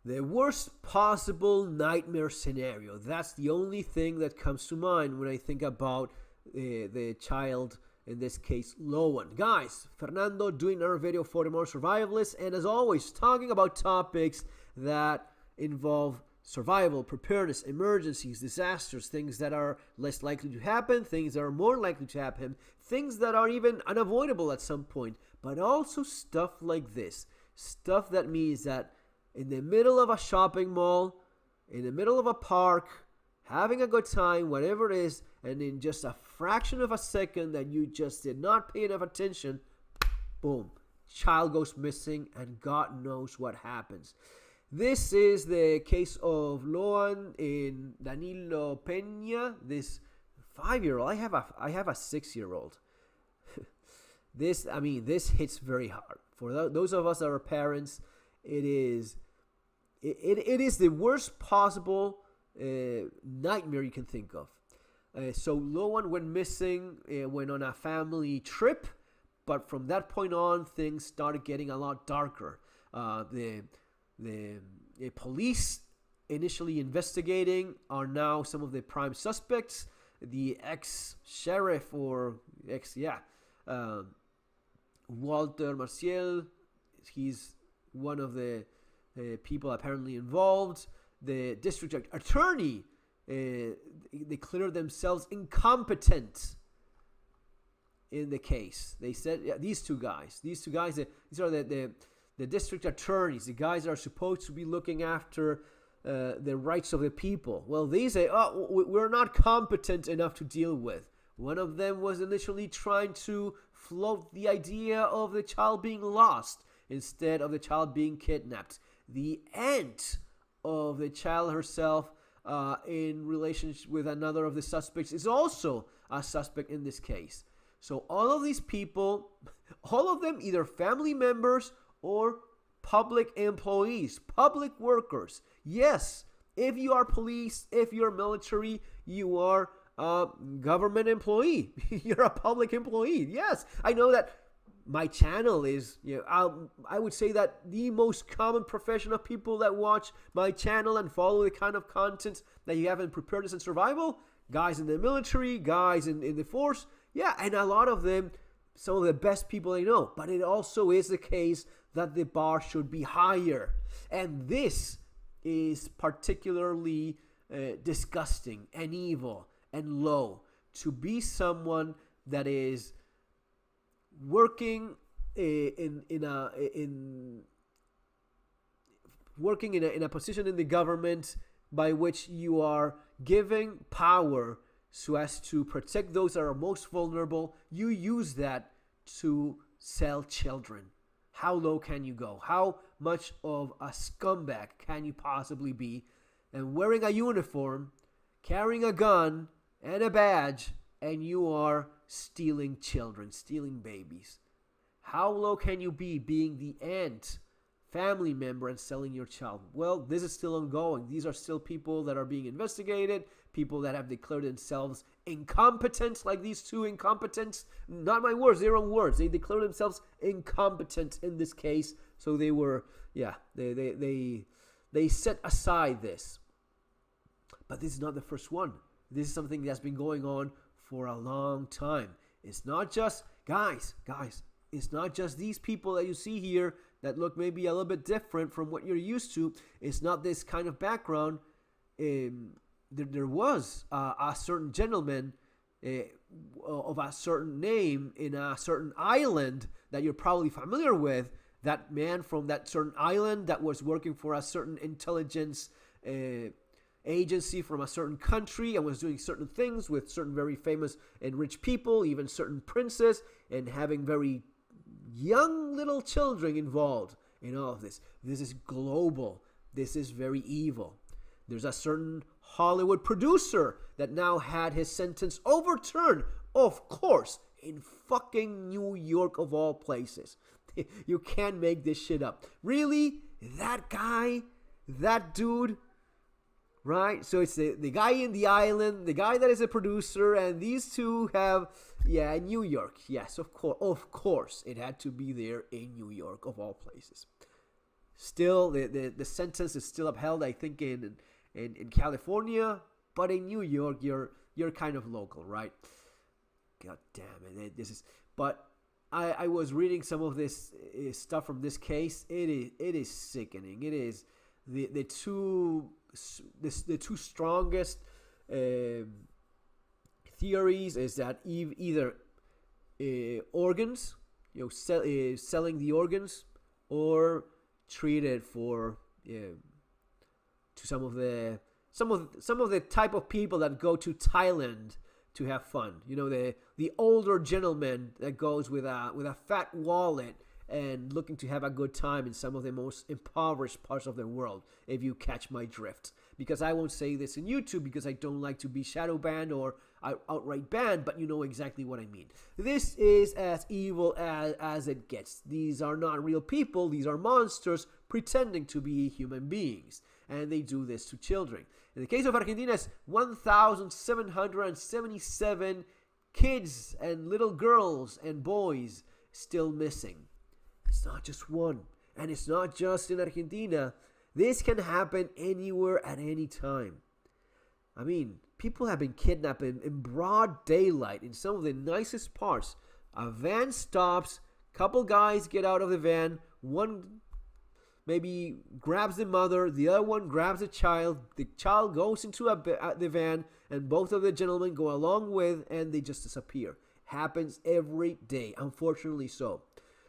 The worst possible nightmare scenario. That's the only thing that comes to mind when I think about the child, in this case, Loan. Guys, Fernando doing another video for the more survivalists, and as always, talking about topics that involve survival, preparedness, emergencies, disasters, things that are less likely to happen, things that are more likely to happen, things that are even unavoidable at some point, but also stuff like this. Stuff that means that in the middle of a shopping mall, in the middle of a park, having a good time, whatever it is, and in just a fraction of a second that you just did not pay enough attention, boom, child goes missing, and God knows what happens. This is the case of Loan in Danilo Peña, this 5-year-old. I have a 6-year-old. This hits very hard. For those of us that are parents, it is the worst possible nightmare you can think of. So Loan went missing, went on a family trip, but from that point on, things started getting a lot darker. The police initially investigating are now some of the prime suspects. The ex-sheriff Walter Marcial, he's one of the people apparently involved. The district attorney declared themselves incompetent in the case. They said, these two guys, these are the district attorneys, the guys that are supposed to be looking after the rights of the people. Well, they say, we're not competent enough to deal with. One of them was initially trying to float the idea of the child being lost instead of the child being kidnapped. The aunt of the child herself, in relationship with another of the suspects, is also a suspect in this case. So all of these people, all of them either family members or public employees, public workers. Yes, if you are police, if you're military, you are a government employee. You're a public employee. Yes, I know that my channel is, I would say that the most common profession of people that watch my channel and follow the kind of content that you have in Preparedness and Survival, guys in the military, guys in the force, yeah, and a lot of them, some of the best people I know. But it also is the case that the bar should be higher. And this is particularly disgusting and evil and low, to be someone that is working in a position in the government by which you are giving power so as to protect those that are most vulnerable. You use that to sell children. How low can you go? How much of a scumbag can you possibly be? And wearing a uniform, carrying a gun and a badge, and you are stealing children, stealing babies. How low can you be, being the aunt, family member, and selling your child? Well, this is still ongoing. These are still people that are being investigated, people that have declared themselves incompetent, like these two incompetents. Not my words, their own words. They declared themselves incompetent in this case. So they were, they set aside this. But this is not the first one. This is something that's been going on for a long time. It's not just, guys, it's not just these people that you see here that look maybe a little bit different from what you're used to. It's not this kind of background. There was a certain gentleman of a certain name in a certain island that you're probably familiar with. That man from that certain island that was working for a certain intelligence agency from a certain country and was doing certain things with certain very famous and rich people, even certain princes, and having very young little children involved in all of this. This is global. This is very evil. There's a certain Hollywood producer that now had his sentence overturned, of course, in fucking New York of all places. You can't make this shit up. Really? That guy? That dude? Right? So it's the guy in the island, the guy that is a producer, and these two have, New York. Yes, of course. It had to be there in New York, of all places. Still, the sentence is still upheld, I think, in California, but in New York, you're kind of local, right? God damn it, this is. But I was reading some of this stuff from this case. It is sickening. It is the two strongest theories is that either organs, selling the organs, or treated for to some of the type of people that go to Thailand to have fun. The older gentleman that goes with a fat wallet and looking to have a good time in some of the most impoverished parts of the world, if you catch my drift. Because I won't say this in YouTube because I don't like to be shadow banned or outright banned, but you know exactly what I mean. This is as evil as it gets. These are not real people. These are monsters pretending to be human beings. And they do this to children. In the case of Argentina, it's 1,777 kids and little girls and boys still missing. It's not just one. And it's not just in Argentina. This can happen anywhere at any time. I mean, people have been kidnapped in broad daylight in some of the nicest parts. A van stops, couple guys get out of the van, one maybe grabs the mother, the other one grabs the child goes into the van, and both of the gentlemen go along with, and they just disappear. Happens every day, unfortunately so.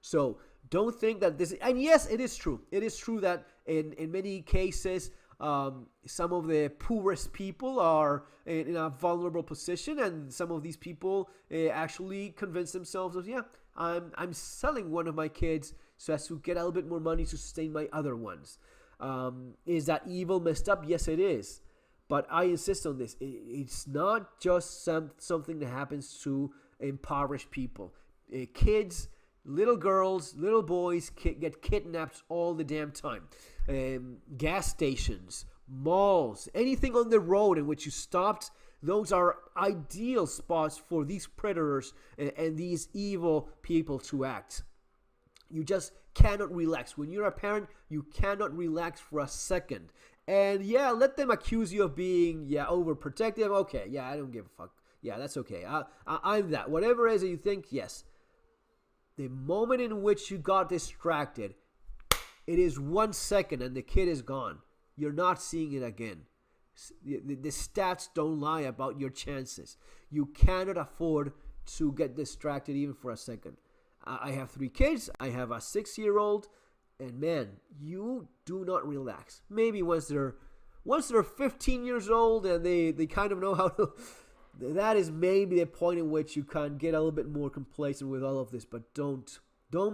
So don't think that this is, and yes, it is true. It is true that in many cases, some of the poorest people are in a vulnerable position, and some of these people actually convince themselves of, yeah, I'm selling one of my kids so as to get a little bit more money to sustain my other ones. Is that evil, messed up? Yes, it is. But I insist on this. It's not just something that happens to impoverished people. Kids, little girls, little boys get kidnapped all the damn time. Gas stations, malls, anything on the road in which you stopped, those are ideal spots for these predators and these evil people to act. You just cannot relax. When you're a parent, you cannot relax for a second. And yeah, let them accuse you of being, overprotective. Okay, yeah, I don't give a fuck. Yeah, that's okay. I'm that. Whatever it is that you think, yes. The moment in which you got distracted, it is 1 second and the kid is gone. You're not seeing it again. The stats don't lie about your chances. You cannot afford to get distracted even for a second. I have 3 kids. I have a 6-year-old. And man, you do not relax. Maybe once they're 15 years old and they kind of know how to... That is maybe the point in which you can get a little bit more complacent with all of this. But don't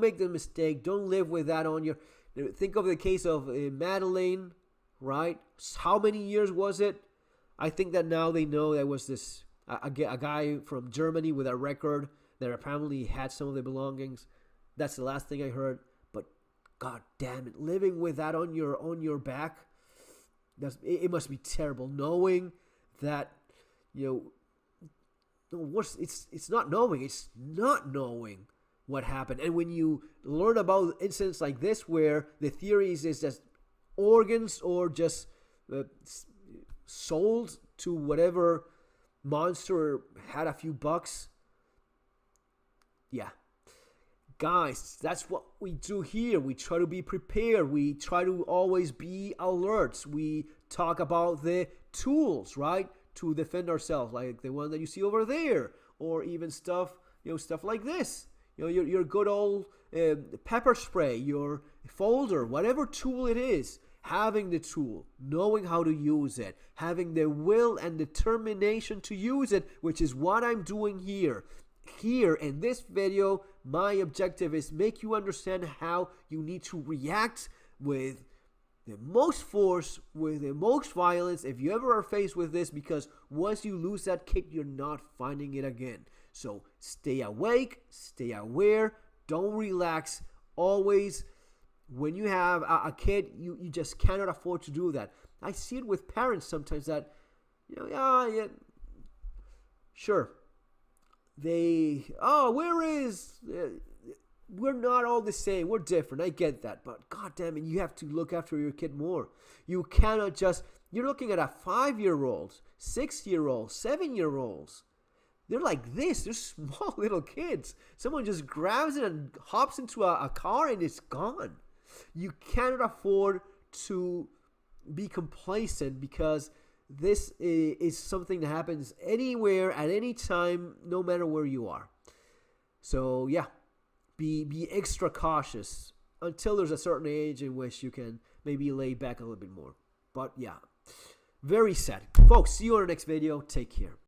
make the mistake. Don't live with that on your... Think of the case of Madeleine, right? How many years was it? I think that now they know there was this a guy from Germany with a record that apparently had some of the belongings. That's the last thing I heard. But god damn it, living with that on your back, it must be terrible. Knowing that, it's not knowing. It's not knowing what happened. And when you learn about incidents like this, where the theory is just organs or just sold to whatever monster had a few bucks. Yeah. Guys, that's what we do here. We try to be prepared. We try to always be alert. We talk about the tools, right, to defend ourselves, like the one that you see over there, or even stuff like this. Your good old pepper spray, your folder, whatever tool it is. Having the tool, knowing how to use it, having the will and determination to use it, which is what I'm doing here. Here in this video, my objective is make you understand how you need to react with the most force, with the most violence, if you ever are faced with this, because once you lose that kick, you're not finding it again. So stay awake, stay aware, don't relax, always. When you have a kid, you just cannot afford to do that. I see it with parents sometimes that, sure. Where is we're not all the same. We're different. I get that. But God damn it, you have to look after your kid more. You cannot just, you're looking at a 5-year-old, 6-year-old, 7-year-olds. They're like this. They're small little kids. Someone just grabs it and hops into a car and it's gone. You cannot afford to be complacent, because this is something that happens anywhere, at any time, no matter where you are. So yeah, be extra cautious until there's a certain age in which you can maybe lay back a little bit more. But yeah, very sad. Folks, see you on the next video. Take care.